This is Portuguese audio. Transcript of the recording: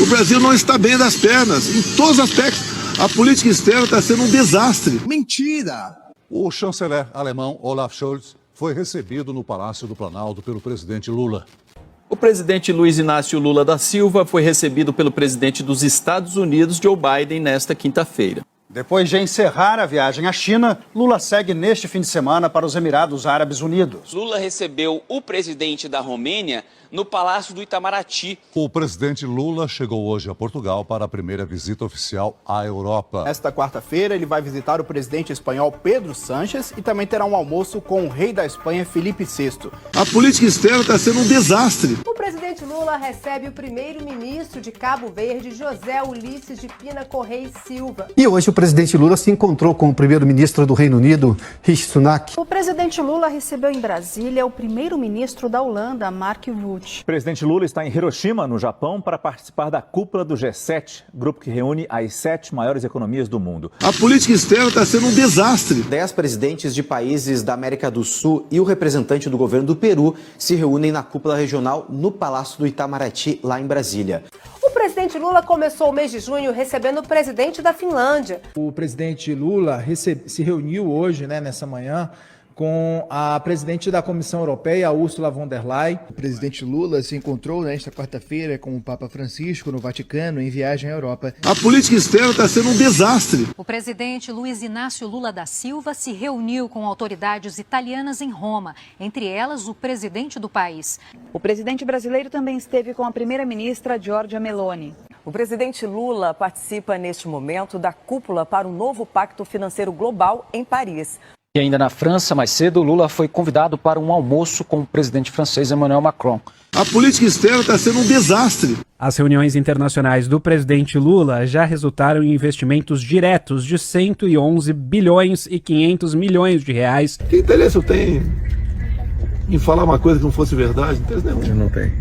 O Brasil não está bem das pernas, em todos os aspectos. A política externa está sendo um desastre. Mentira! O chanceler alemão Olaf Scholz foi recebido no Palácio do Planalto pelo presidente Lula. O presidente Luiz Inácio Lula da Silva foi recebido pelo presidente dos Estados Unidos, Joe Biden, nesta quinta-feira. Depois de encerrar a viagem à China, Lula segue neste fim de semana para os Emirados Árabes Unidos. Lula recebeu o presidente da Romênia no Palácio do Itamaraty. O presidente Lula chegou hoje a Portugal para a primeira visita oficial à Europa. Esta quarta-feira, ele vai visitar o presidente espanhol Pedro Sánchez e também terá um almoço com o rei da Espanha, Felipe VI. A política externa está sendo um desastre. O presidente Lula recebe o primeiro-ministro de Cabo Verde, José Ulisses de Pina Correia e Silva. E hoje o presidente Lula se encontrou com o primeiro-ministro do Reino Unido, Rishi Sunak. O presidente Lula recebeu em Brasília o primeiro-ministro da Holanda, Mark Rutte. O presidente Lula está em Hiroshima, no Japão, para participar da cúpula do G7, grupo que reúne as 7 maiores economias do mundo. A política externa está sendo um desastre. 10 presidentes de países da América do Sul e o representante do governo do Peru se reúnem na cúpula regional no Palácio do Itamaraty, lá em Brasília. O presidente Lula começou o mês de junho recebendo o presidente da Finlândia. O presidente Lula se reuniu hoje, nessa manhã, com a presidente da Comissão Europeia, Ursula von der Leyen. O presidente Lula se encontrou nesta quarta-feira com o Papa Francisco no Vaticano em viagem à Europa. A política externa está sendo um desastre. O presidente Luiz Inácio Lula da Silva se reuniu com autoridades italianas em Roma, entre elas o presidente do país. O presidente brasileiro também esteve com a primeira-ministra Giorgia Meloni. O presidente Lula participa neste momento da cúpula para o novo Pacto Financeiro Global em Paris. E ainda na França, mais cedo, Lula foi convidado para um almoço com o presidente francês Emmanuel Macron. A política externa está sendo um desastre. As reuniões internacionais do presidente Lula já resultaram em investimentos diretos de 111 bilhões e 500 milhões de reais. Que interesse eu tenho em falar uma coisa que não fosse verdade? Não tem.